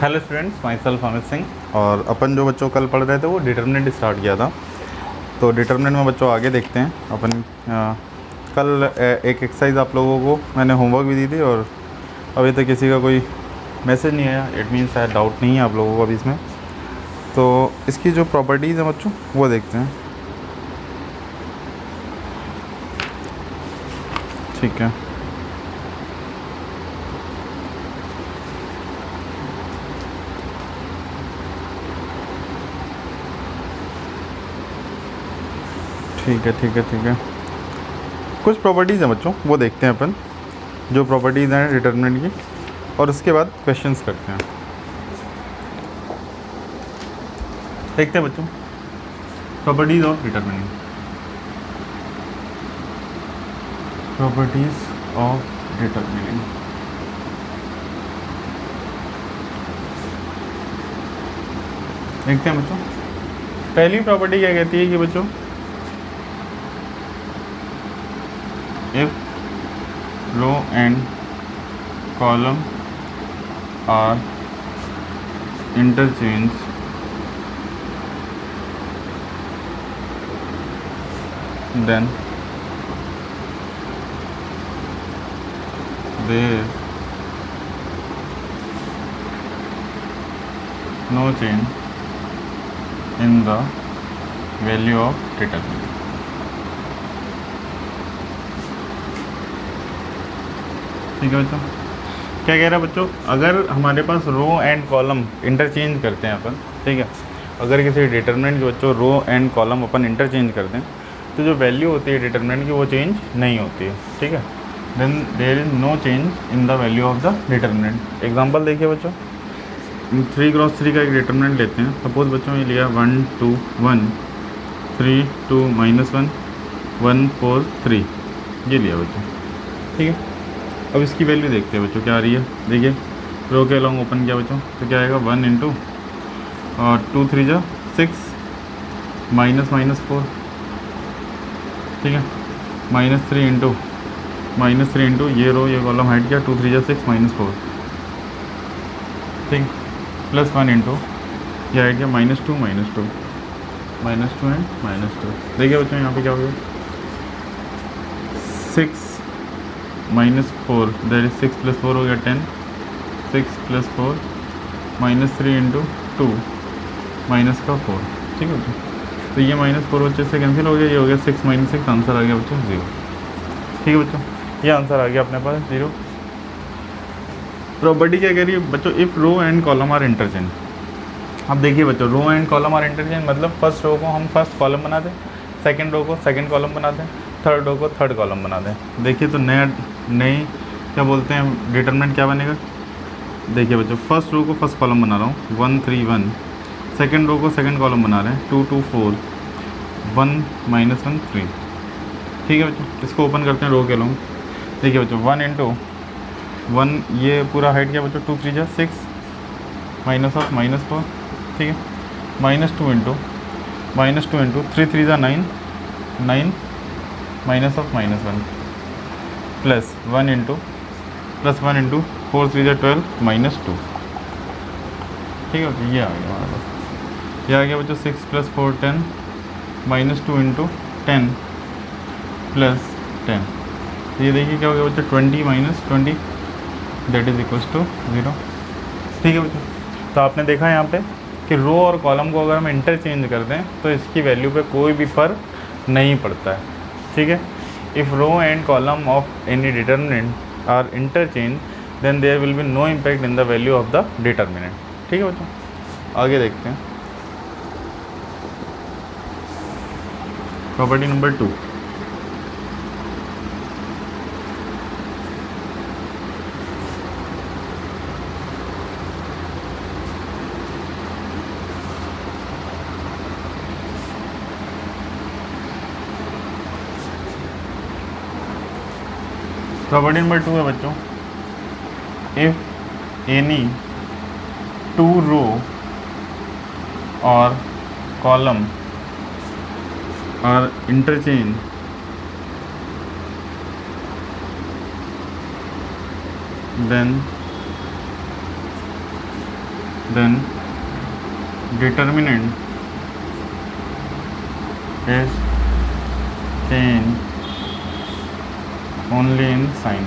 Hello students, my self Amit Singh. और अपन जो बच्चों कल पढ़ रहे थे वो डिटर्मिनेंट स्टार्ट किया था। तो डिटर्मिनेंट में बच्चों आगे देखते हैं अपन। कल एक एक्सरसाइज आप लोगों को मैंने होमवर्क भी दी थी और अभी तक किसी का कोई मैसेज नहीं आया। इट मीन्स शायद डाउट नहीं है आप लोगों को अभी इसमें। तो इसकी जो प्रॉपर्टीज़ हैं बच्चों वो देखते हैं। ठीक है, ठीक है, ठीक है, ठीक है। कुछ प्रॉपर्टीज़ हैं बच्चों वो देखते हैं अपन, जो प्रॉपर्टीज़ हैं डिटर्मिनेंट की, और उसके बाद क्वेश्चंस करते हैं। देखते हैं बच्चों properties of determinant. Properties of determinant. देखते हैं बच्चों, पहली प्रॉपर्टी क्या कहती है कि बच्चों if row and column are interchange then there is no change in the value of determinant। ठीक है बच्चों, क्या कह रहा है बच्चों, अगर हमारे पास रो एंड कॉलम इंटरचेंज करते हैं अपन, ठीक है, अगर किसी डिटरमिनेंट के बच्चों रो एंड कॉलम अपन इंटरचेंज करते हैं तो जो वैल्यू होती है डिटरमिनेंट की वो चेंज नहीं होती है। ठीक है, then there is no change in the value of the determinant. Example देखिए बच्चों, 3x3 का एक डिटरमिनेंट लेते हैं। सपोज बच्चों ये लिया 1 2 1 3 2 -1 1 4 3, ये लिया बच्चों। ठीक है, अब इसकी वैल्यू देखते हैं बच्चों क्या आ रही है। देखिए रो के अलॉन्ग ओपन किया बच्चों तो क्या आएगा 1 इंटू और 2 3 जा 6 -4। ठीक है, -3 इंटू ये रो ये कॉलम हाइट किया 2 3 जा 6 -4। ठीक, +1 इंटू ये हाइट किया -2 -2 एंड -2। देखिए बच्चों यहाँ पे क्या हो गया 6 -4 दैट इज 6 + 4 हो गया 10। 6 + 4 -3 इंटू 2 -4। ठीक है बच्चों, तो ये -4 बच्चे से कैंसिल हो गया, ये हो गया 6 - 6, आंसर आ गया बच्चों 0। ठीक है बच्चों, ये आंसर आ गया अपने पास 0। प्रॉपर्टी क्या कह रही है बच्चों, if row and column are interchange. अब देखिए बच्चों, row and column are interchange मतलब फर्स्ट रो को हम फर्स्ट कॉलम बना दें, सेकंड रो को सेकंड कॉलम बना दें, थर्ड रो को थर्ड कॉलम बना दें। देखिए तो नई क्या बोलते हैं डिटरमिनेंट क्या बनेगा। देखिए बच्चों, फर्स्ट रो को फर्स्ट कॉलम बना रहा हूँ 1 3 1, सेकंड रो को सेकंड कॉलम बना रहे हैं 2 2 4 1 -1 3। ठीक है बच्चों, इसको ओपन करते हैं रो के लॉन्ग। देखिए बच्चों 1 इंटू 1 ये पूरा हाइट क्या बच्चों 2 3 जा 6 -4। ठीक है, -2 इंटू 3 3 जा 9 9 -1 +1 इंटू 4 3 जा 12 -2। ठीक है बच्चों, ये आ गया हमारे पास, ये आ गया बच्चों 6 + 4 10 -2 इंटू 10 + 10। तो ये देखिए क्या हो गया बच्चों 20 - 20 दैट इज इक्वल्स टू 0। ठीक है बच्चों, तो आपने देखा यहाँ पे कि रो और कॉलम को अगर हम इंटरचेंज कर दें तो इसकी वैल्यू पे कोई भी फ़र्क नहीं पड़ता है। ठीक है, if row and column of any determinant are interchange then there will be no impact in the value of the determinant. ठीक है बच्चों, आगे देखते हैं प्रॉपर्टी नंबर 2। प्रॉपर्टी नंबर 2 है बच्चों, इफ एनी 2 रो और column are interchange then then determinant is change only in sign.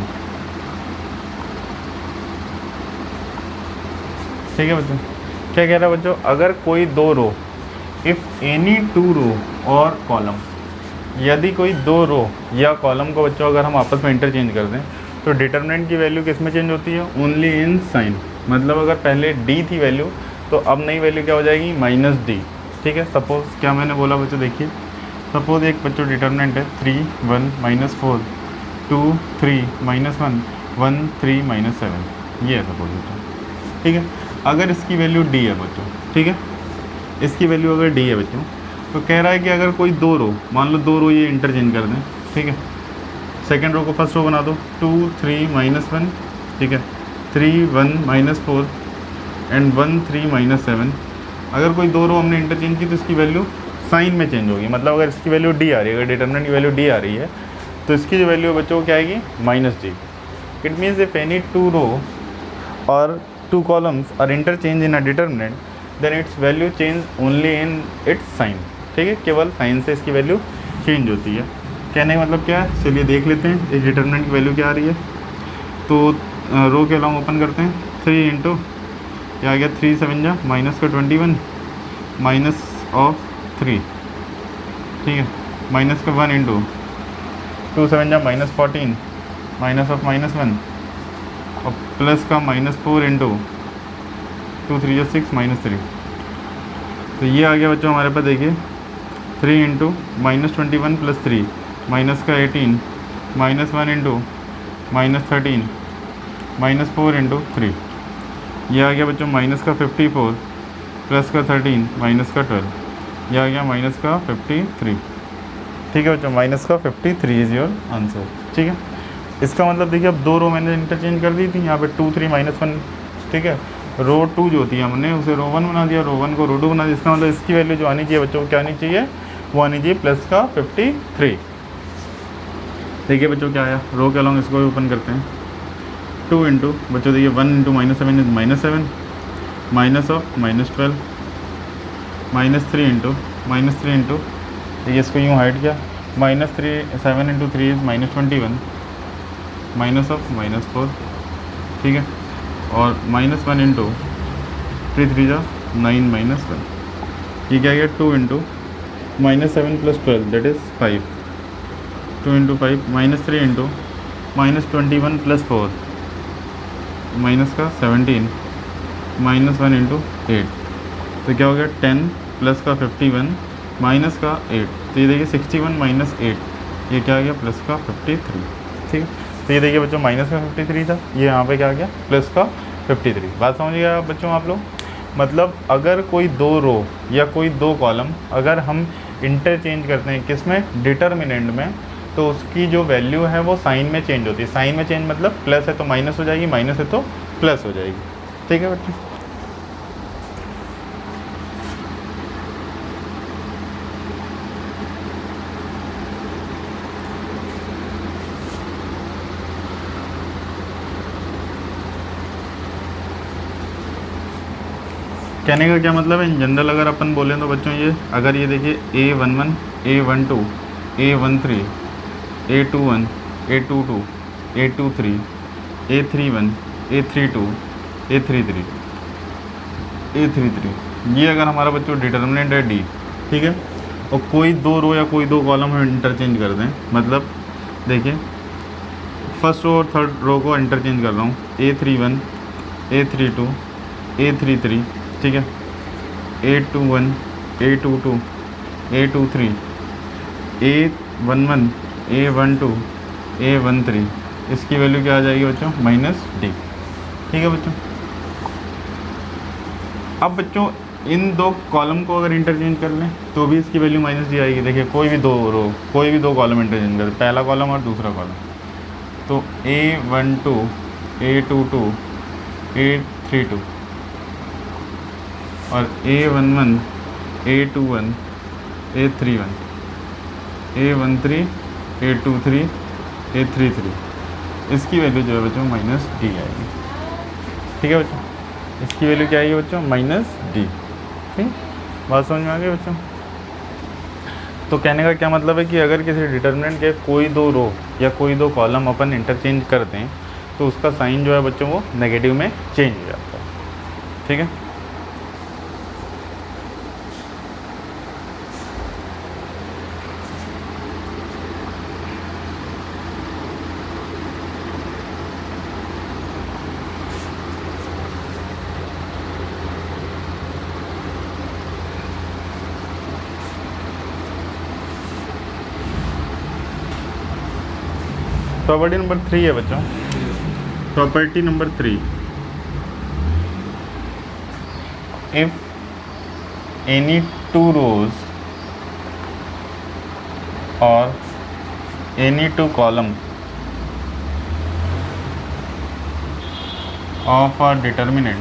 ठीक है बच्चों, क्या कह रहा है बच्चों, अगर कोई दो रो, इफ़ एनी टू रो और कॉलम, यदि कोई दो रो या कॉलम को बच्चों अगर हम आपस में इंटरचेंज कर दें तो डिटर्मिनेंट की वैल्यू किस में चेंज होती है, ओनली इन साइन। मतलब अगर पहले डी थी वैल्यू तो अब नई वैल्यू क्या हो जाएगी, माइनस डी। ठीक है, सपोज़ क्या मैंने बोला बच्चों, देखिए सपोज़ एक बच्चों डिटर्मिनेंट है 3 1 -4 2 3 -1 1 3 -7, ये है सपोज बच्चों। ठीक है, अगर इसकी वैल्यू डी है बच्चों, ठीक है, इसकी वैल्यू अगर डी है बच्चों, तो कह रहा है कि अगर कोई दो रो, मान लो दो रो ये इंटरचेंज कर दें, ठीक है, सेकंड रो को फर्स्ट रो बना दो 2 3 -1, ठीक है, 3 1 -4 एंड 1 3 -7। अगर कोई दो रो हमने इंटरचेंज की तो इसकी वैल्यू साइन में चेंज होगी। मतलब अगर इसकी वैल्यू डी आ रही है, अगर डिटर्मिनेंट की वैल्यू डी आ रही है तो इसकी जो वैल्यू है बच्चों क्या आएगी, -d। It means if any two row और two columns are interchange in a determinant then its value change only in its sign. ठीक है, केवल साइन से इसकी वैल्यू चेंज होती है। कहने का मतलब क्या है, चलिए देख लेते हैं इस डिटर्मिनेंट की वैल्यू क्या आ रही है। तो रो के अलॉन्ग ओपन करते हैं, 3 इंटू क्या आ गया, 3 7 जा माइनस का 21 माइनस ऑफ 3, ठीक है, माइनस का 1 इंटू 2 7 जा -14 माइनस ऑफ -1 और प्लस का -4 इंटू 2 3 6 -3। तो ये आ गया बच्चों हमारे पास, देखिए 3 इंटू -21 + 3 माइनस का 18 -1 इंटू -13 -4 इंटू 3। ये आ गया बच्चों माइनस का 54 प्लस का 13 माइनस का 12, ये आ गया माइनस का 53। ठीक है बच्चों, माइनस का 53 इज़ योर आंसर। ठीक है, इसका मतलब देखिए अब दो रो मैंने इंटरचेंज कर दी थी, यहाँ पे 2 3 -1, ठीक है, रो 2 जो होती है हमने उसे रो 1 बना दिया, रो 1 को रो 2 बना दिया। इसका मतलब इसकी वैल्यू जो आनी चाहिए बच्चों को क्या आनी चाहिए, वो आनी चाहिए प्लस का 53। देखिए बच्चों क्या आया, रो के अलॉन्ग इसको भी ओपन करते हैं, 2 इंटू बच्चों देखिए 1 into -7 is -7 minus of -12 -3 into देखिए इसको यूँ हाइड किया, -3 7 इंटू 3 इज -21 माइनस ऑफ -4, ठीक है, और -1 इंटू 3 3 जा 9 -1। ये क्या गया 2 into -7 + 12 that is 5, 2 into 5 -3 into -21 + 4 minus का 17 -1 इंटू 8। तो क्या हो गया 10 प्लस का 51 माइनस का 8। तो ये देखिए 61 - 8, ये क्या आ गया प्लस का 53। ठीक है, तो ये देखिए बच्चों माइनस का 53 था, ये यहाँ पे क्या आ गया प्लस का 53। बात समझिएगा बच्चों आप लोग। मतलब अगर कोई दो रो या कोई दो कॉलम अगर हम इंटरचेंज करते हैं किस में, डिटर्मिनेंट में, तो उसकी जो वैल्यू है वो साइन में चेंज होती है। साइन में चेंज मतलब प्लस है तो माइनस हो जाएगी, माइनस है तो प्लस हो जाएगी। ठीक है बच्चों, कहने का क्या मतलब है, इन जनरल अगर अपन बोलें तो बच्चों ये अगर ये देखिए A11 A12 A13 A21 A22 A23 A31 A32 A33 A33, ये अगर हमारा बच्चों डिटर्मिनेंट है D, ठीक है, और कोई दो रो या कोई दो कॉलम हम इंटरचेंज कर दें, मतलब देखिए फर्स्ट रो और थर्ड रो को इंटरचेंज कर रहा हूँ, A31 A32 A33, ठीक है, A21 A22 A23 A11 A12 A13, इसकी वैल्यू क्या आ जाएगी बच्चों, -D। ठीक है बच्चों, अब बच्चों इन दो कॉलम को अगर इंटरचेंज कर लें तो भी इसकी वैल्यू -D आएगी। देखिए कोई भी दो रो कोई भी दो कॉलम इंटरचेंज करें, पहला कॉलम और दूसरा कॉलम, तो A12 A22 A32 और A11 A21 A31 A13 A23 A33, इसकी वैल्यू जो है बच्चों -D आएगी। ठीक है बच्चों, इसकी वैल्यू क्या आएगी बच्चों, माइनस डी। ठीक, बात समझ में आ गई बच्चों। तो कहने का क्या मतलब है कि अगर किसी डिटर्मिनेंट के कोई दो रो या कोई दो कॉलम अपन इंटरचेंज कर दें तो उसका साइन जो है बच्चों वो नेगेटिव में चेंज हो जाता है। ठीक है, प्रॉपर्टी नंबर 3 है बच्चों, property number 3, if any two rows और any two column of a determinant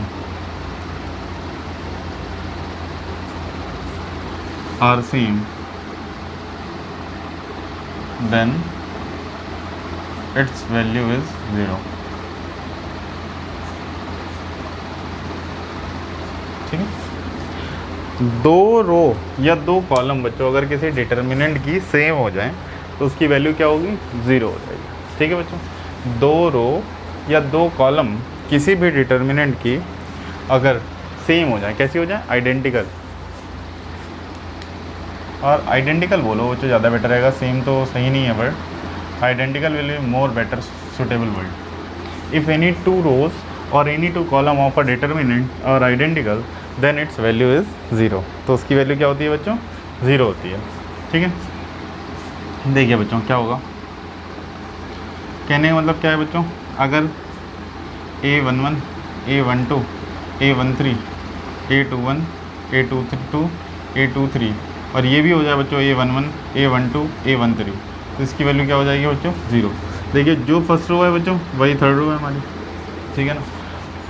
are same, then its value is 0। ठीक है, दो रो या दो कॉलम बच्चों अगर किसी डिटर्मिनेंट की सेम हो जाए तो उसकी वैल्यू क्या होगी, 0 हो जाएगी। ठीक है बच्चों, दो रो या दो कॉलम किसी भी डिटर्मिनेंट की अगर सेम हो जाए, कैसी हो जाए, आइडेंटिकल, और आइडेंटिकल बोलो बच्चों ज़्यादा बेटर रहेगा, सेम तो सही नहीं है word, identical will be more better suitable word. If any two rows और any two column of a determinant are identical then its value is 0। तो उसकी वैल्यू क्या होती है बच्चों, 0 होती है। ठीक है, देखिए बच्चों क्या होगा, कहने का मतलब क्या है बच्चों, अगर A11, A12, A13, A21, A22, A23 और ये भी हो जाए बच्चों A11, A12, A13, तो इसकी वैल्यू क्या हो जाएगी बच्चों, 0। देखिए जो फर्स्ट रो है बच्चों वही थर्ड रो है हमारी। ठीक है ना,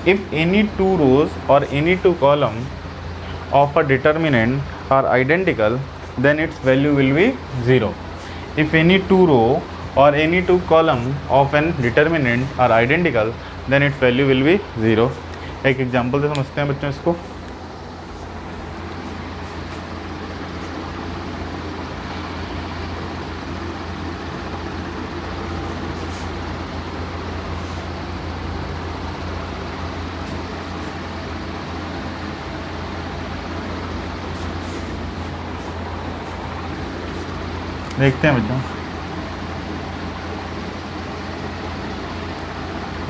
इफ़ एनी टू रोज और any two column of a determinant are identical then its value will be 0। If any two row or any two column of an determinant are identical then its value will be 0। एक example से समझते हैं बच्चों इसको। देखते हैं बच्चों,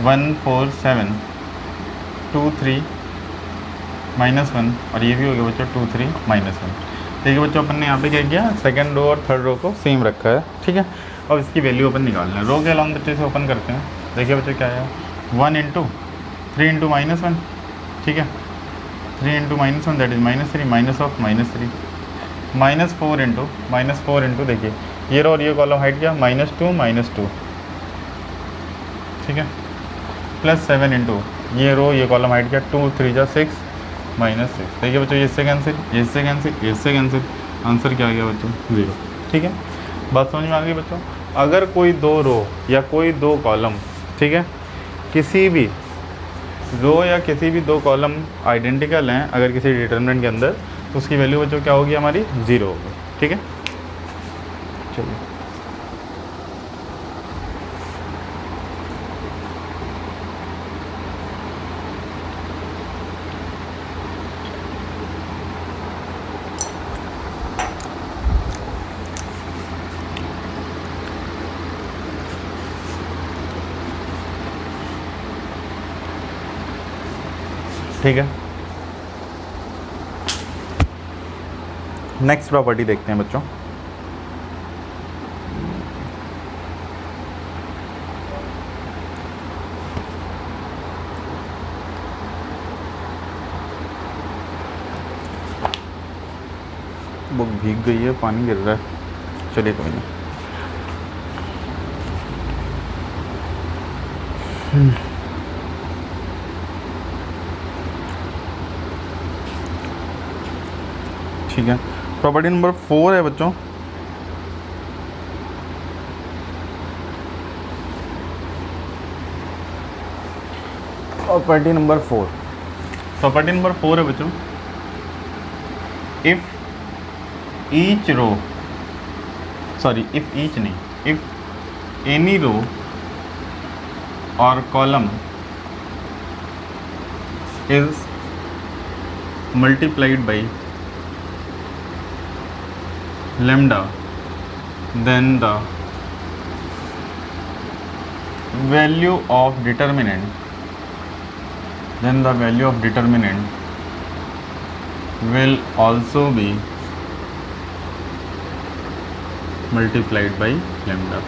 1 4 7 2 3 -1 और ये भी हो गया बच्चों 2 3 -1। देखिए बच्चों अपन ने यहाँ पे क्या किया, सेकंड रो और थर्ड रो को सेम रखा है। ठीक है, अब इसकी वैल्यू अपन निकालना है। रो के अलॉन्ग बच्चे से ओपन करते हैं। देखिए बच्चों क्या है, 1 × 3 × -1। ठीक है, 3 × -1 दैट इज -3 माइनस ऑफ -3 -4 × देखिए ये रो और ये कॉलम हाइट क्या, -2 -2। ठीक है, +7 × ये रो ये कॉलम हाइट क्या, 2 3 जा 6 -6। देखिए बच्चों ये इससे कैंसिल, ये इससे कैंसिल, ये इससे कैंसिल, आंसर क्या आ गया बच्चों, 0। ठीक है, बात समझ में आ गई बच्चों। अगर कोई दो रो या कोई दो कॉलम, ठीक है, किसी भी रो या किसी भी दो कॉलम आइडेंटिकल हैं अगर किसी डिटर्मिनेंट के अंदर, तो उसकी वैल्यू बच्चों क्या होगी हमारी, 0 होगी। ठीक है, चलिए ठीक है, नेक्स्ट प्रॉपर्टी देखते हैं बच्चों। बुक भीग गई है, पानी गिर रहा है, चलिए कोई नहीं। ठीक है, प्रॉपर्टी नंबर 4 है बच्चों, प्रॉपर्टी नंबर 4, प्रॉपर्टी नंबर 4 है बच्चों, if each row, sorry if each नहीं, इफ एनी रो और column is multiplied by lambda, then the value of determinant, will also be multiplied by lambda.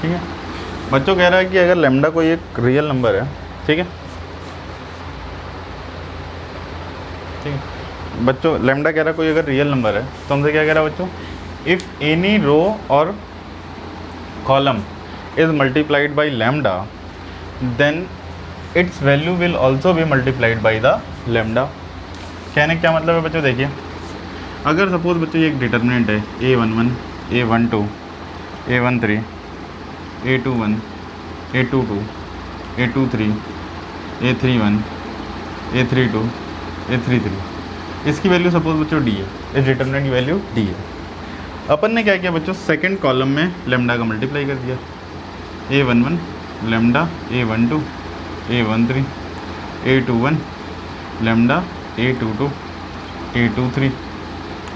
ठीक है बच्चों, कह रहा है कि अगर लैम्डा कोई एक रियल नंबर है, ठीक है बच्चों, लैम्डा कह रहा है कोई अगर रियल नंबर है तो हमसे क्या कह रहा है बच्चों, इफ़ एनी रो और column is multiplied by lambda then its value will also be multiplied by the lambda. कहने का क्या मतलब है बच्चों, देखिए अगर सपोज बच्चों ये एक डिटर्मिनेंट है A11, A12, A13, A21, A22, A23, A31, A32, A33, इसकी वैल्यू सपोज बच्चों D है, इस डिटरमिनेंट की वैल्यू D है। अपन ने क्या किया बच्चों, सेकंड कॉलम में लैम्डा का मल्टीप्लाई कर दिया, A11 lambda, A12, A13, A21 lambda, A22, A23,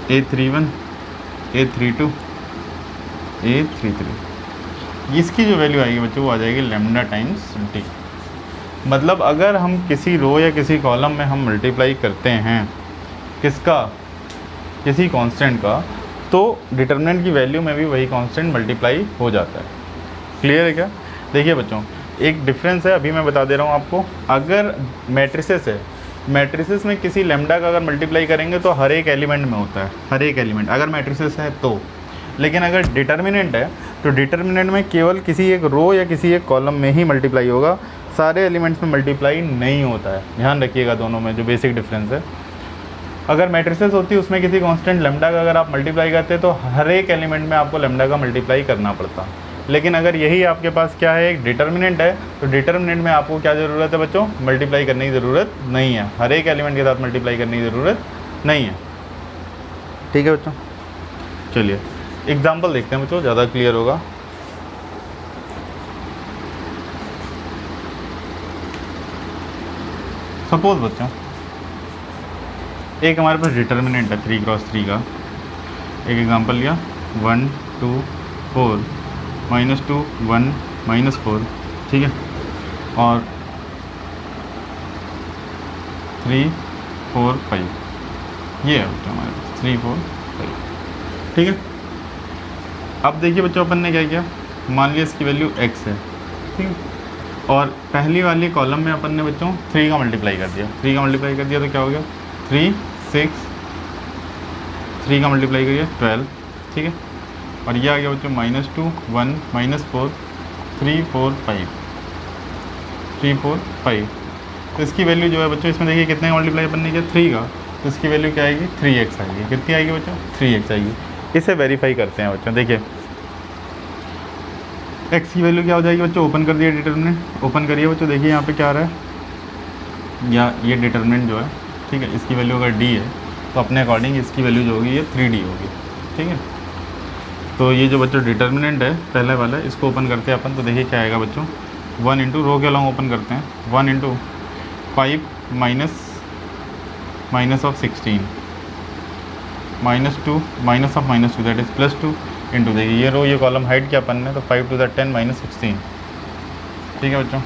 A31, A32, A33, इसकी जो वैल्यू आएगी बच्चों वो आ जाएगी लैम्डा टाइम्स डी। मतलब अगर हम किसी रो या किसी कॉलम में हम मल्टीप्लाई करते हैं किसका, किसी कांस्टेंट का, तो डिटरमिनेंट की वैल्यू में भी वही कांस्टेंट मल्टीप्लाई हो जाता है। क्लियर है क्या? देखिए बच्चों, एक डिफरेंस है, अभी मैं बता दे रहा हूँ आपको। अगर मैट्रिसेस है, मैट्रिसेस में किसी लैम्डा का अगर मल्टीप्लाई करेंगे तो हर एक एलिमेंट में होता है, हर एक एलिमेंट अगर मैट्रिसेस है तो। लेकिन अगर डिटर्मिनेंट है तो डिटर्मिनेंट में केवल किसी एक रो या किसी एक कॉलम में ही मल्टीप्लाई होगा, सारे एलिमेंट्स में मल्टीप्लाई नहीं होता है। ध्यान रखिएगा दोनों में जो बेसिक डिफरेंस है। अगर मैट्रिसेस होती है उसमें किसी कांस्टेंट लैम्डा का अगर आप मल्टीप्लाई करते हैं तो हर एक एलिमेंट में आपको लैम्डा का मल्टीप्लाई करना पड़ता। लेकिन अगर यही आपके पास क्या है, एक डिटर्मिनेंट है, तो डिटर्मिनेंट में आपको क्या ज़रूरत है बच्चों, मल्टीप्लाई करने की ज़रूरत नहीं है, हर एक एलिमेंट के साथ मल्टीप्लाई करने की ज़रूरत नहीं है। ठीक है बच्चों, चलिए एग्जाम्पल देखते हैं बच्चों, ज़्यादा क्लियर होगा। सपोज बच्चों एक हमारे पास डिटर्मिनेंट है 3x3 का, एक एग्जांपल लिया 1 2 4 -2 1 -4, ठीक है, और 3 4 5, ये है बच्चों हमारे पास 3 4 5, ठीक है। अब देखिए बच्चों अपन ने क्या किया, मान लिया इसकी वैल्यू x है, ठीक है, और पहली वाली कॉलम में अपन ने बच्चों 3 का मल्टीप्लाई कर दिया, 3 का मल्टीप्लाई कर दिया तो क्या हो गया 3 6, 3 का मल्टीप्लाई करिए 12, ठीक है, और ये आ गया बच्चों -2 1 -4 3 4 5 3 4 5। तो इसकी वैल्यू जो है बच्चों, इसमें देखिए कितने का मल्टीप्लाई अपन ने किया 3 का, तो इसकी वैल्यू क्या आएगी 3x आएगी। कितनी आएगी बच्चों 3x आएगी। इसे वेरीफाई करते हैं बच्चों। देखिए x की वैल्यू क्या हो जाएगी बच्चों, ओपन कर दिया डिटर्मिनेंट, ओपन करिए बच्चों, देखिए यहाँ पे क्या आ रहा है, या ये डिटर्मिनेंट जो है, ठीक है, इसकी वैल्यू अगर d है तो अपने अकॉर्डिंग इसकी वैल्यू जो होगी ये 3d होगी, ठीक है। तो ये जो बच्चों डिटर्मिनेंट है पहले वाला, इसको ओपन करते हैं अपन, तो देखिए क्या आएगा बच्चों 1 इंटू रो के अलॉन्ग ओपन करते हैं, 1 into 5 minus of 16 -2 minus of -2 that is +2 into, देखिए ये रो ये कॉलम हाइट क्या अपन ने, तो 5 to the 10 -16, ठीक है बच्चों,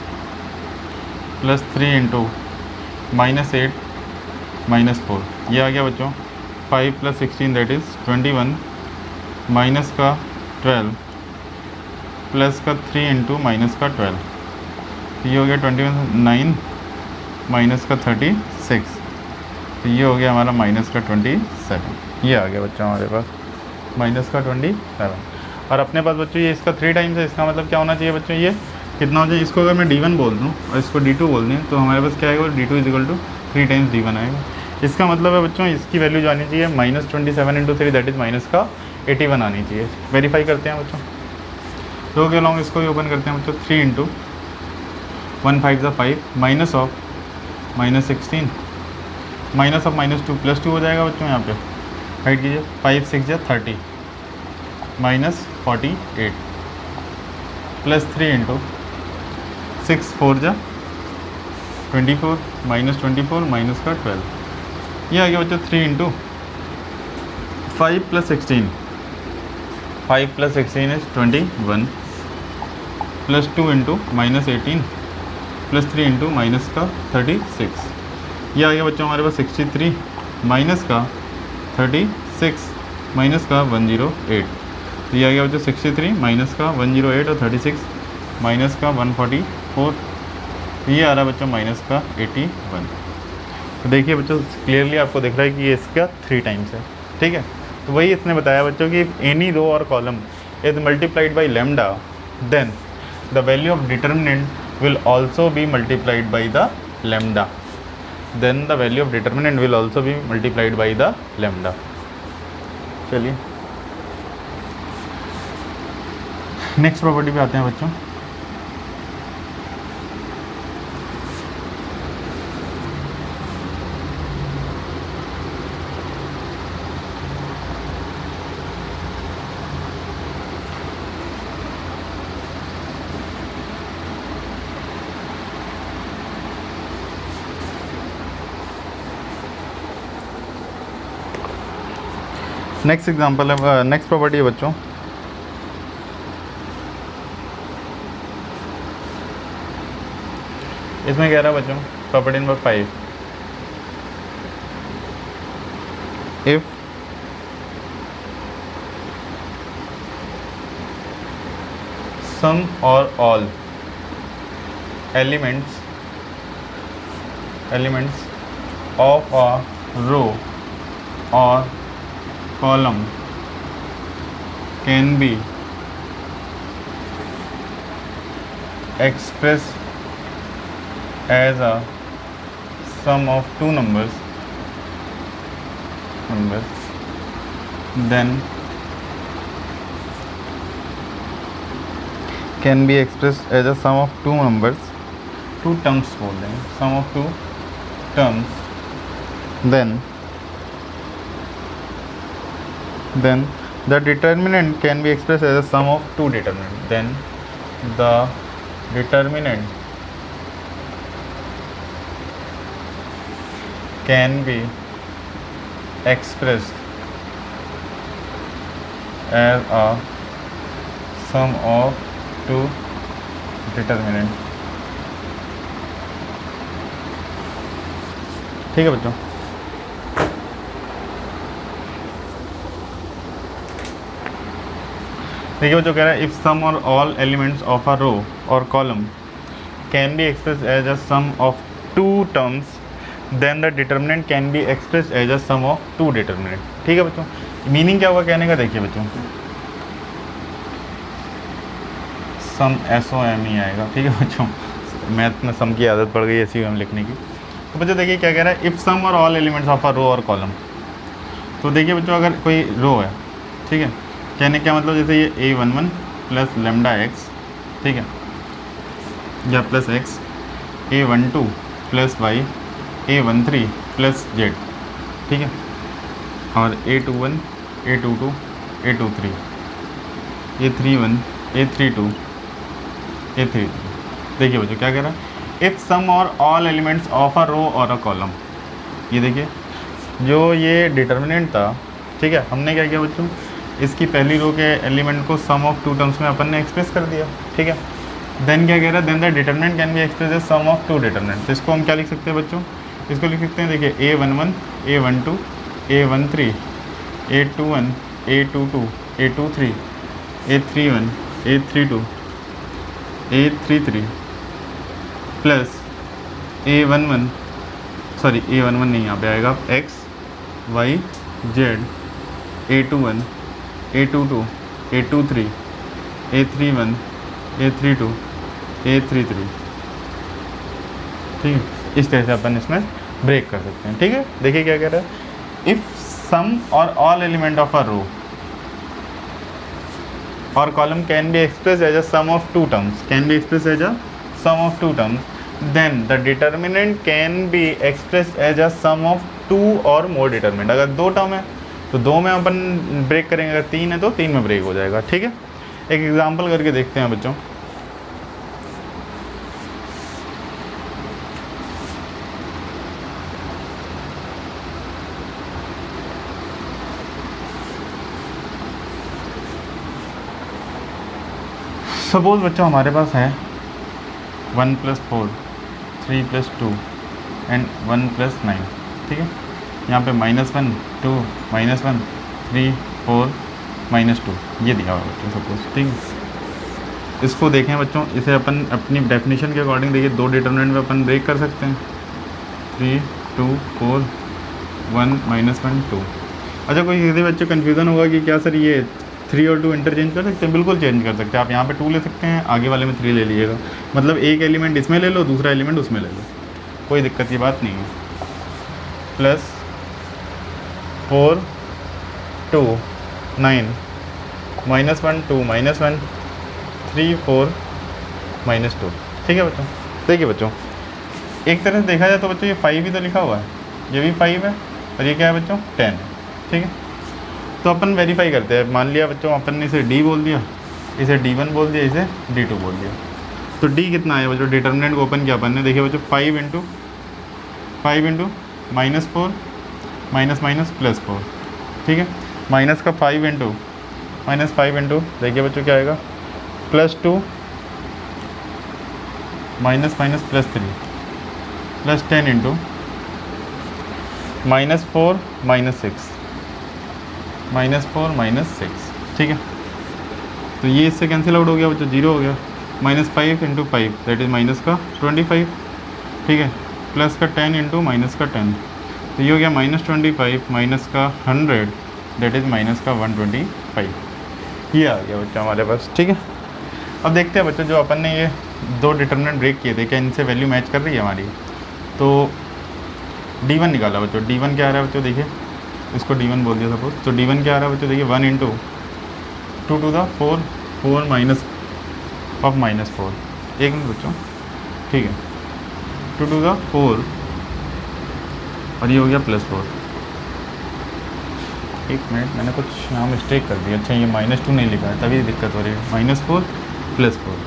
+3 इंटू -8 -4, ये आ गया बच्चों 5 + 16 दैट इज़ 21, माइनस का 12 प्लस का 3 इंटू माइनस का 12, ये हो गया 21 9 माइनस का 36, तो ये हो गया हमारा माइनस का 27, ये आ गया बच्चों हमारे पास माइनस का 27। और अपने पास बच्चों ये इसका 3 टाइम्स है, इसका मतलब क्या होना चाहिए बच्चों, ये कितना हो जाए, इसको अगर मैं D1 बोल दूँ और इसको D2 बोल दें तो हमारे पास क्या आएगा, D2 = 3 टाइम्स D1 आएगा। इसका मतलब है बच्चों इसकी वैल्यू जो आनी चाहिए -27 इंटू 3 दैट इज़ माइनस का 81 आनी चाहिए। वेरीफाई करते हैं बच्चों, रो के अलॉन्ग इसको भी ओपन करते हैं बच्चों, 3 इंटू 1 5 ज़ा 5 माइनस ऑफ -16 माइनस ऑफ -2 +2 हो जाएगा बच्चों यहाँ पे, राइट कीजिए। 5 6 ज़ा 30 -48 +3 इंटू 6 4 ज़ा 24 -24 माइनस का 12, ये आ गया बच्चों 3 into 5 + 16, 5 + 16 is 21 +2 into -18 +3 into minus का 36, ये आ गया बच्चों हमारे पास 63 माइनस का 36 माइनस का 108, तो ये आ गया बच्चों 63 माइनस का 108 और 36 माइनस का 144, ये आ रहा है बच्चों माइनस का 81। तो देखिए बच्चों क्लियरली आपको दिख रहा है कि ये इसका 3 टाइम्स है, ठीक है। तो वही इसने बताया बच्चों कि एनी रो और column is multiplied by lambda then the value of determinant will also be multiplied by the lambda, then the value of determinant will also be multiplied by the lambda. चलिए next property पे आते हैं बच्चों। Next example है, next property है बच्चों, इसमें कह रहा है बच्चों प्रॉपर्टी नंबर 5, इफ सम और all elements of a row और column can be expressed as a sum of two numbers then can be expressed as a sum of two numbers, two terms बोल रहे हैं, sum of two terms, then the determinant can be expressed as a sum of two determinants, then the determinant can be expressed as a sum of two determinants। ठीक है बच्चों, देखिए वो जो कह रहा है इफ सम और all elements of a row और column can be express as a sum of two terms then the determinant can be express as a sum of two determinant. ठीक है बच्चों, मीनिंग क्या होगा कहने का, देखिए बच्चों सम SOM ही आएगा, ठीक है बच्चों, मैथ में सम की आदत पड़ गई ऐसी हम लिखने की। तो बच्चों देखिए क्या कह रहा है, इफ़ सम और all elements of a row और कॉलम, तो देखिए बच्चों अगर कोई रो है, ठीक है, कहने क्या मतलब जैसे ये A11 प्लस लैम्डा x, ठीक है, या plus x, A12 plus y, A13 plus z, ठीक है, और A21 A22 A23 A31 A32 A33। देखिए बच्चों क्या कह रहा है, इफ़ सम और all elements of a row और अ कॉलम, ये देखिए जो ये डिटर्मिनेंट था, ठीक है, हमने क्या किया बच्चों, इसकी पहली रो के एलिमेंट को सम ऑफ टू टर्म्स में अपन ने एक्सप्रेस कर दिया, ठीक है। देन क्या कह रहा है, then the determinant can be express as sum of two determinant. तो इसको हम क्या लिख सकते हैं बच्चों, इसको लिख सकते हैं, देखिए A11 A12 A13 A21 A22 A23 A31 A32 A33 plus A11 नहीं यहाँ पे आएगा, x y z A21 A22 A23 A31 A32 A33, ठीक है, इस तरह से अपन इसमें ब्रेक कर सकते हैं। ठीक है, देखिए क्या कह रहा है, इफ़ सम और all element of a row और column can be express as a sum of two terms, can be express as a sum of two terms, then the determinant can be expressed as a sum of two or more determinant। अगर दो term है तो दो में अपन break करेंगे, अगर तीन है तो तीन में ब्रेक हो जाएगा। ठीक है, एक एग्जांपल करके देखते हैं बच्चों। सपोज बच्चों हमारे पास है 1 + 4, 3 + 2 एंड 1 + 9। ठीक है, यहाँ पे -1 2 -1 3 4 -2 ये दिया हुआ बच्चों सपोज। ठीक है, इसको देखें बच्चों, इसे अपन अपनी डेफिनेशन के अकॉर्डिंग देखिए दो डिटरमिनेंट में अपन ब्रेक कर सकते हैं, 3 2 4 1 -1 2। अच्छा, कोई यदि बच्चों कन्फ्यूज़न होगा कि क्या सर ये 3 और 2 इंटरचेंज कर सकते हैं? बिल्कुल चेंज कर सकते हैं। आप यहाँ पे 2 ले सकते हैं, आगे वाले में 3 ले लीजिएगा, मतलब एक एलिमेंट इसमें ले लो, दूसरा एलिमेंट उसमें ले लो, कोई दिक्कत की बात नहीं है। +4 2 9 -1 2 -1 3 4 -2। ठीक है बच्चों, देखिए बच्चों एक तरह से देखा जाए तो बच्चों ये 5 ही तो लिखा हुआ है, ये भी 5 है और ये क्या है बच्चों 10 है। ठीक है, तो अपन वेरीफाई करते हैं। मान लिया बच्चों अपन ने इसे D बोल दिया, इसे D1 बोल दिया, इसे D2 बोल दिया, तो D कितना है बच्चों? डिटरमिनेंट को ओपन किया अपन ने, देखिए बच्चों 5 × -4 -4। ठीक है, माइनस का 5 × देखिए बच्चों क्या आएगा, +2 -3 +10 × -4 -6 ठीक है, तो ये इससे कैंसिल आउट हो गया बच्चों, 0 हो गया। -5 × 5 दैट इज़ -25। ठीक है, प्लस का 10 × -10, तो ये हो गया -25 -100 दैट इज़ -125। ये आ गया बच्चों हमारे पास। ठीक है, अब देखते हैं बच्चों जो अपन ने ये दो डिटरमिनेंट ब्रेक किए थे, क्या इनसे वैल्यू मैच कर रही है हमारी? तो D1 निकाला बच्चों, D1 क्या आ रहा है बच्चों? देखिए इसको D1 बोल दिया सपोज, तो D1 क्या आ रहा है बच्चों? देखिए 1 × 2 to the 4 4 minus of -4। एक मिनट बच्चों, ठीक है, 2 to the 4 और ये हो गया +4। एक मिनट, मैंने कुछ यहाँ मिस्टेक कर दी। अच्छा, ये -2 नहीं लिखा है, तभी दिक्कत हो रही है। -4 +4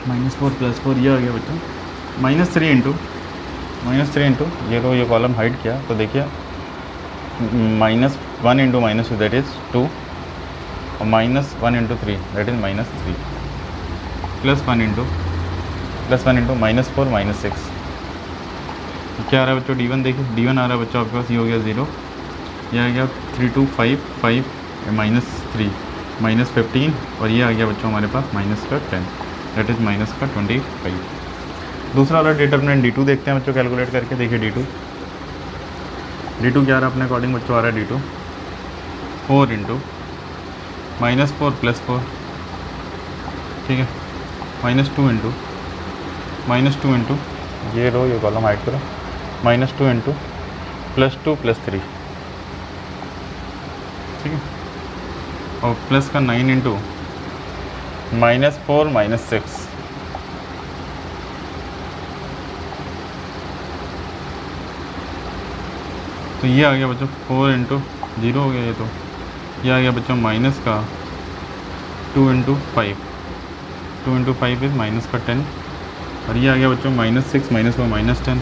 -4 +4 ये आ गया बच्चों। -3 × ये तो ये कॉलम हाइड किया, तो देखिए -1 × -2 दैट इज़ 2 और -1 × 3 दैट इज़ -3 +1 × -4 -6। क्या आ रहा है बच्चों? D1 देखिए, D1 आ रहा है बच्चों आपके पास, ये हो गया 0, ये आ गया 3 2 5 5 -3 -15 और ये आ गया बच्चों हमारे पास -10 दैट इज़ -25। दूसरा वाला डिटरमिनेंट D2 देखते हैं बच्चों कैलकुलेट करके। देखिए D2 क्या आ रहा है अपने अकॉर्डिंग बच्चों? आ रहा है D2 4 × -4 +4। ठीक है, -2 × ये रो ये कॉलम हाइड करो, -2 × +2 +3। ठीक है, और प्लस का 9 × -4 -6। तो ये आ गया बच्चों 4 × 0 हो गया, ये तो ये आ गया बच्चों माइनस का 2 × 5 इज़ -10 और ये आ गया बच्चों -6 -4 -10,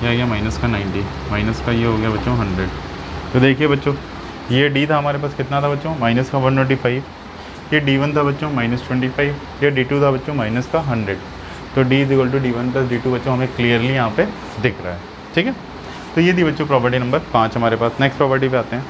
ये आ गया -90, माइनस का ये हो गया बच्चों 100। तो देखिए बच्चों ये D था हमारे पास, कितना था बच्चों? -125। ये D1 था बच्चों -25, ये D2 था बच्चों -100। तो D = D1 + D2 बच्चों हमें क्लियरली यहाँ पे दिख रहा है। ठीक है, तो ये थी बच्चों प्रॉपर्टी नंबर 5 हमारे पास। नेक्स्ट प्रॉपर्टी पे आते हैं।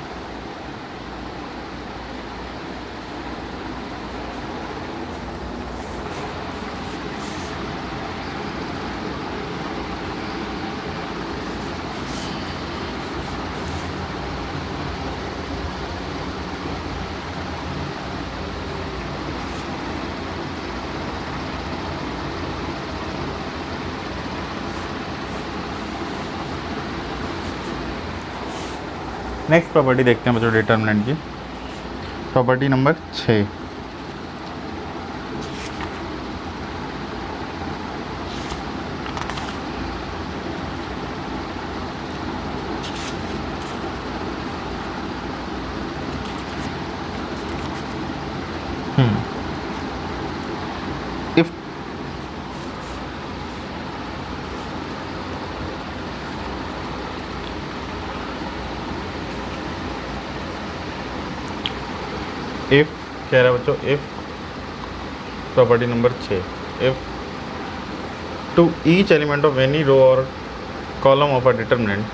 नेक्स्ट प्रॉपर्टी देखते हैं बच्चों डिटरमिनेंट की, प्रॉपर्टी नंबर 6। इफ कह रहा है बच्चों, if property number 6, if to each element of any row और column of a determinant,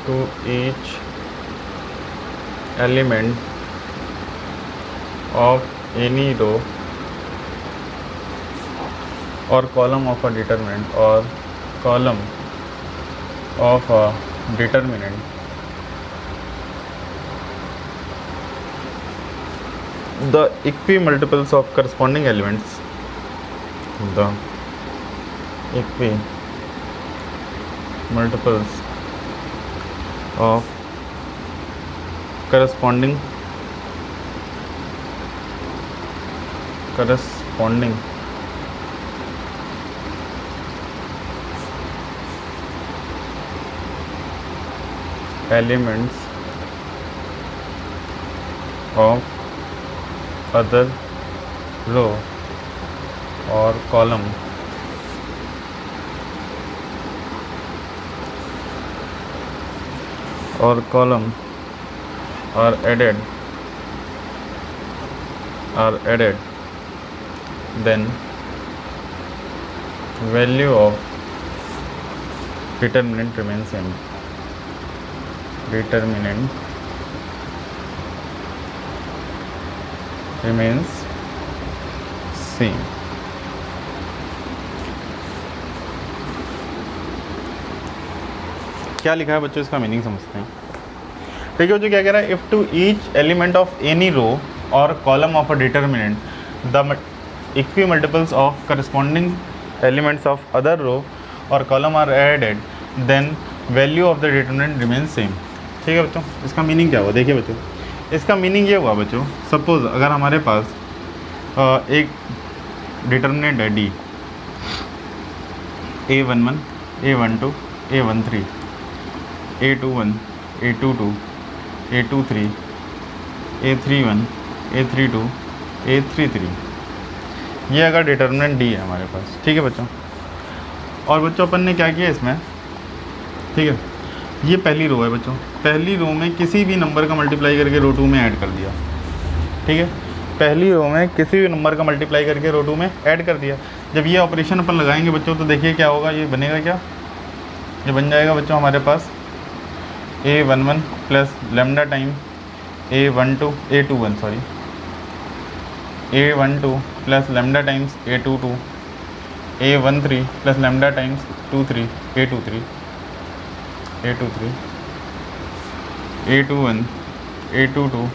to each element of any row और कॉलम ऑफ अ डिटरमिनेंट और column of a determinant the equimultiples of corresponding elements, the equimultiples of corresponding elements of other row or column are added, then value of determinant remains same. Determinant remains same. क्या लिखा है बच्चों, इसका meaning समझते हैं। ठीक है बच्चों, क्या कह रहा है, if to each element of any row और column of a determinant the equimultiples of corresponding elements of other row और column are added, then value of the determinant remains same. ठीक है बच्चों, इसका मीनिंग क्या हुआ, देखिए बच्चों, इसका मीनिंग ये हुआ बच्चों, सपोज़ अगर हमारे पास एक डिटरमिनेंट है D, A11, A12, A13, A21, A22, A23, A31, A32, A33, ये अगर डिटरमिनेंट डी है हमारे पास। ठीक है बच्चों, और बच्चों अपन ने क्या किया इसमें, ठीक है, ये पहली रो है बच्चों, पहली रो में किसी भी नंबर का मल्टीप्लाई करके रो 2 में ऐड कर दिया। ठीक है, पहली रो में किसी भी नंबर का मल्टीप्लाई करके रो 2 में ऐड कर दिया। जब ये ऑपरेशन अपन लगाएंगे बच्चों तो देखिए क्या होगा, ये बनेगा क्या, ये बन जाएगा बच्चों हमारे पास A11 plus lambda time A12 plus lambda times A22, A13 plus lambda times A23, A21, A22,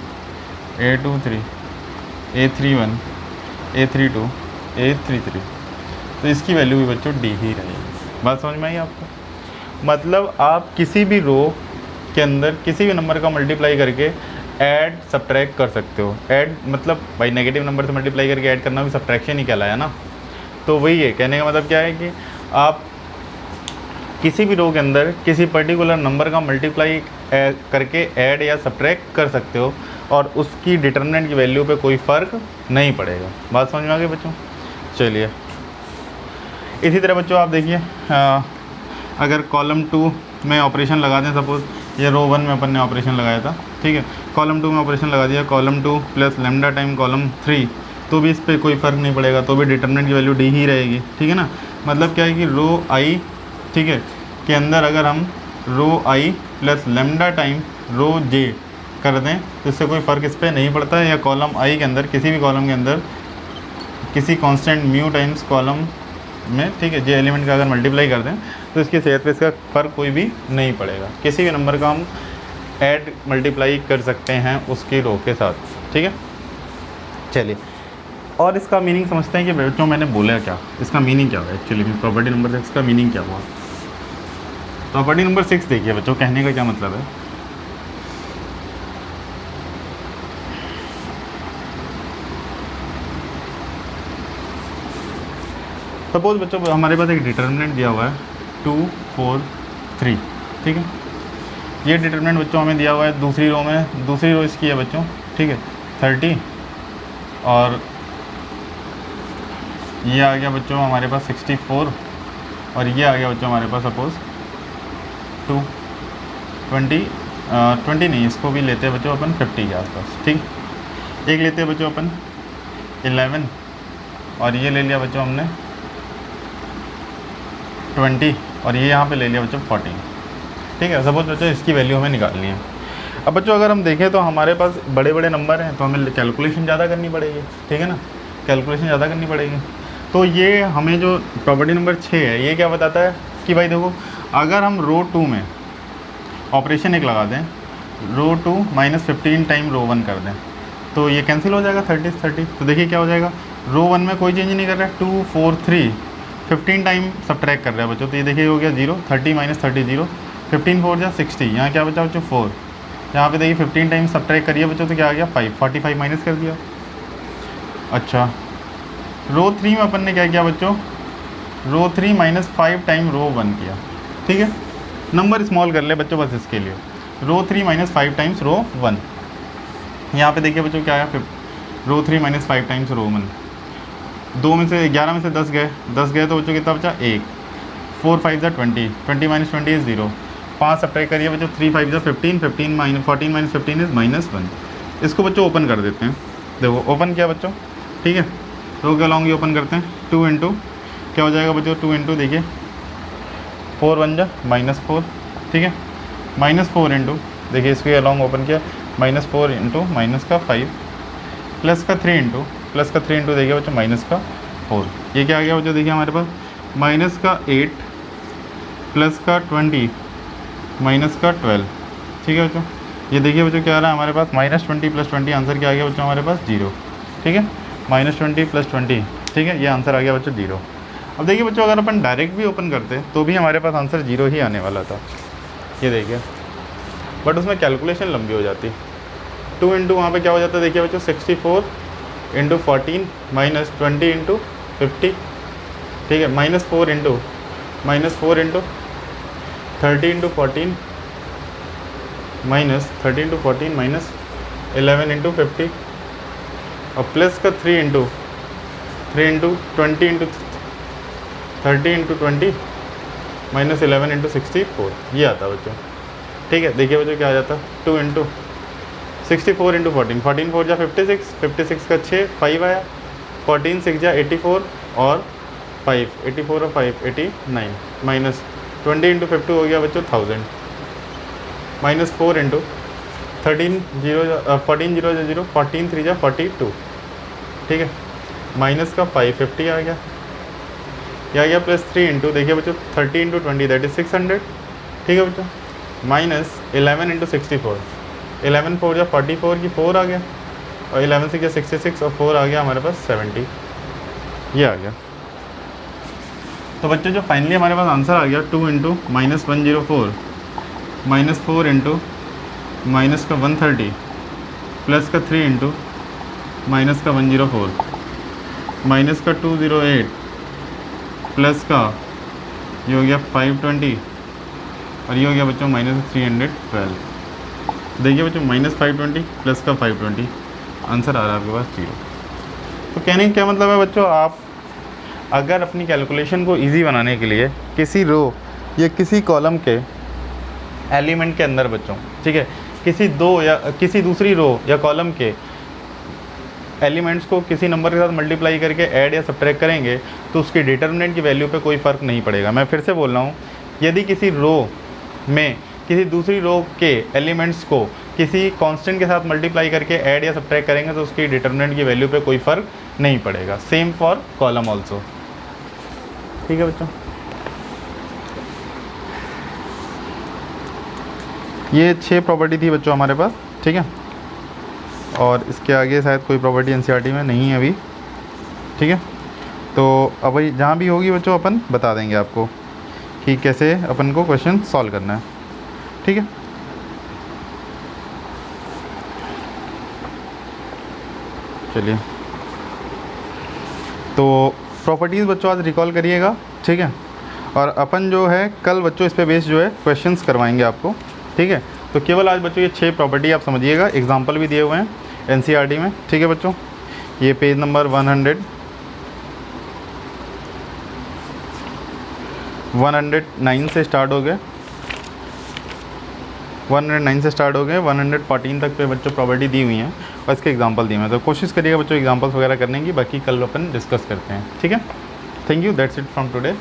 A23, A31, A32, A33। तो इसकी वैल्यू भी बच्चों डी ही रहेगी। बात समझ में आई आपको? मतलब आप किसी भी रो के अंदर किसी भी नंबर का मल्टीप्लाई करके ऐड सब्ट्रैक्ट कर सकते हो। ऐड मतलब भाई नेगेटिव नंबर से मल्टीप्लाई करके ऐड करना भी सब्ट्रैक्शन ही कहलाया ना। तो वही है, कहने का मतलब क्या है कि आप किसी भी रो के अंदर किसी पर्टिकुलर नंबर का मल्टीप्लाई करके ऐड या सब्ट्रैक्ट कर सकते हो और उसकी डिटरमिनेंट की वैल्यू पे कोई फ़र्क नहीं पड़ेगा। बात समझ में आ गई बच्चों? चलिए, इसी तरह बच्चों आप देखिए, अगर कॉलम 2 में ऑपरेशन लगा दें, सपोज़ ये रो 1 में अपन ने ऑपरेशन लगाया था, ठीक है, कॉलम 2 में ऑपरेशन लगा दिया, column 2 plus lambda time column 3, तो भी इस पर कोई फ़र्क नहीं पड़ेगा, तो भी डिटरमिनेंट की वैल्यू डी ही रहेगी। ठीक है ना, मतलब क्या है कि रो आई, ठीक है, के अंदर अगर हम रो आई प्लस लेमडा टाइम रो जे कर दें तो इससे कोई फ़र्क इस पर नहीं पड़ता है। या कॉलम आई के अंदर किसी भी कॉलम के अंदर किसी कांस्टेंट म्यू टाइम्स कॉलम में, ठीक है, जे एलिमेंट का अगर मल्टीप्लाई कर दें तो इसकी सेहत पे इसका फ़र्क कोई भी नहीं पड़ेगा। किसी भी नंबर का हम ऐड मल्टीप्लाई कर सकते हैं उसकी रो के साथ। ठीक है, चलिए, और इसका मीनिंग समझते हैं कि बच्चों मैंने बोला क्या, इसका मीनिंग क्या हुआ एक्चुअली में। प्रॉपर्टी नंबर 6 का मीनिंग क्या हुआ? प्रॉपर्टी नंबर 6 देखिए बच्चों, कहने का क्या मतलब है। सपोज बच्चों हमारे पास एक डिटरमिनेंट दिया हुआ है 2, 4, 3, ठीक है, ये डिटरमिनेंट बच्चों हमें दिया हुआ है दूसरी रो में। दूसरी रो इसकी है बच्चों, ठीक है, 30, और ये आ गया बच्चों हमारे पास 64 और ये आ गया बच्चों हमारे पास सपोज 20 नहीं, इसको भी लेते हैं बच्चों अपन 50 के आसपास। ठीक, एक लेते हैं बच्चों अपन 11 और ये ले लिया बच्चों हमने 20 और ये यहाँ पे ले लिया बच्चों 14। ठीक है, सपोज बच्चों इसकी वैल्यू हमें निकालनी है। अब बच्चों अगर हम देखें तो हमारे पास बड़े बड़े नंबर हैं तो हमें कैलकुलेशन ज़्यादा करनी पड़ेगी। ठीक है ना, कैलकुलेशन ज़्यादा करनी पड़ेगी। तो ये हमें जो प्रॉपर्टी नंबर 6 है ये क्या बताता है कि भाई देखो, अगर हम रो 2 में ऑपरेशन एक लगा दें, रो 2 -15 टाइम रो 1 कर दें तो ये कैंसिल हो जाएगा 30। तो देखिए क्या हो जाएगा, रो 1 में कोई चेंज नहीं कर रहा है, 2 4 3 15 टाइम सब्ट्रैक्ट कर रहा है बच्चों। तो ये देखिए हो गया 0, 30 - 30 0, 15 4 जा 60, यहाँ क्या बचा बच्चों 4। यहाँ पे देखिए 15 टाइम सब्ट्रैक्ट करिए बच्चों तो क्या आ गया 5, 45 माइनस कर दिया। अच्छा, रो 3 में अपन ने क्या किया बच्चों, रो 3 -5 टाइम रो 1 किया। ठीक है, नंबर स्मॉल कर ले बच्चों बस इसके लिए, रो 3 -5 टाइम्स रो 1। यहाँ पे देखिए बच्चों क्या आया, रो 3 -5 टाइम्स रो 1। 2 में से 11 में से 10 गए तो बच्चों कितना बचा 1, 4 5 जा 20, 20 - 20 इज़ 0, 5 सब्ट्रैक्ट करिए बच्चों, 3 5 जा 15, 14 - 15 इज़ -1। इसको बच्चों ओपन कर देते हैं। देखो ओपन किया बच्चों। ठीक है, तो क्या लॉन्ग ये ओपन करते हैं, 2 इंटू क्या हो जाएगा बच्चों, 2 इंटू देखिए 4 1 जा -4। ठीक है, -4 इंटू देखिए इसको लॉन्ग ओपन किया, -4 इंटू माइनस का 5 प्लस का 3 इंटू देखिए बच्चों माइनस का 4। ये क्या आ गया बच्चों, देखिए हमारे पास माइनस का 8 प्लस का 20 माइनस का 12। ठीक है बच्चों, ये देखिए बच्चों क्या आ रहा है हमारे पास -20 + 20, आंसर क्या आ गया बच्चों हमारे पास 0। ठीक है, -20 + 20, ठीक है, ये आंसर आ गया बच्चों 0। अब देखिए बच्चों अगर अपन डायरेक्ट भी ओपन करते तो भी हमारे पास आंसर 0 ही आने वाला था। ये देखिए, बट उसमें कैलकुलेशन लंबी हो जाती। 2 इंटू वहाँ पर क्या हो जाता है देखिए बच्चों 64 इंटू 14 -20 इंटू 50। ठीक है, -4 इंटू 30 इंटू 14 -30 इंटू 14 -11 इंटू 50 और प्लस का 3 इंटू 20 इंटू 30 इंटू 20 -11 इंटू 64, ये आता बच्चों। ठीक है, देखिए बच्चों क्या आ जाता, 2 इंटू 64 इंटू 14, 14 4 जा 56, 56 का 6 5 आया, 14 6 जा 84 और 5 84 और 5 89 माइनस 20 इंटू 50 हो गया बच्चों 1000, -4 इंटू 13 0 14 0 0 14 3 जा 42। ठीक है, माइनस का 5 50 आ गया, ये आ गया प्लस 3 इंटू देखिए बच्चों 30 इंटू 20 दैट इज 600। ठीक है बच्चों, -11 इंटू 64, 11 4 जा 44 की 4 आ गया और 11 6 जा 66 और 4 आ गया हमारे पास 70, ये आ गया। तो बच्चों जो फाइनली हमारे पास आंसर आ गया 2 इंटू -104 -4 इंटू माइनस का 130 प्लस का 3 इंटू माइनस का 104 माइनस का 208 प्लस का ये हो गया 520 और ये हो गया बच्चों -312। देखिए बच्चों -520 प्लस का 520 आंसर आ रहा है आपके पास 0। तो कहने का क्या मतलब है बच्चों, आप अगर अपनी कैलकुलेशन को इजी बनाने के लिए किसी रो या किसी कॉलम के एलिमेंट के अंदर बच्चों, ठीक है, किसी दो या किसी दूसरी रो या कॉलम के एलिमेंट्स को किसी नंबर के साथ मल्टीप्लाई करके ऐड या सब्ट्रैक्ट करेंगे तो उसके डिटर्मिनेंट की वैल्यू पे कोई फ़र्क नहीं पड़ेगा। मैं फिर से बोल रहा हूँ, यदि किसी रो में किसी दूसरी रो के एलिमेंट्स को किसी कांस्टेंट के साथ मल्टीप्लाई करके ऐड या सब्ट्रैक्ट करेंगे तो उसकी डिटर्मिनेंट की वैल्यू पे कोई फ़र्क नहीं पड़ेगा। Same for column also. ठीक है बच्चों, ये 6 प्रॉपर्टी थी बच्चों हमारे पास। ठीक है, और इसके आगे शायद कोई प्रॉपर्टी एनसीईआरटी में नहीं है अभी। ठीक है, तो अब भाई जहाँ भी होगी बच्चों अपन बता देंगे आपको कि कैसे अपन को क्वेश्चन सॉल्व करना है। ठीक है, चलिए तो प्रॉपर्टीज़ बच्चों आज रिकॉल करिएगा। ठीक है, और अपन जो है कल बच्चों इस पे बेस्ड जो है क्वेश्चंस करवाएंगे आपको। ठीक है, तो केवल आज बच्चों ये 6 प्रॉपर्टी आप समझिएगा, एग्जांपल भी दिए हुए हैं एनसीईआरटी में। ठीक है बच्चों, ये पेज नंबर 109 से स्टार्ट हो गए, 109 से स्टार्ट हो गए, 114 तक पे बच्चों प्रॉपर्टी दी हुई हैं और इसके एग्जांपल दिए हुए हैं। तो कोशिश करिएगा बच्चों एग्जांपल्स वगैरह करने की, बाकी कल अपन डिस्कस करते हैं, ठीक है। Thank you, that's it from today.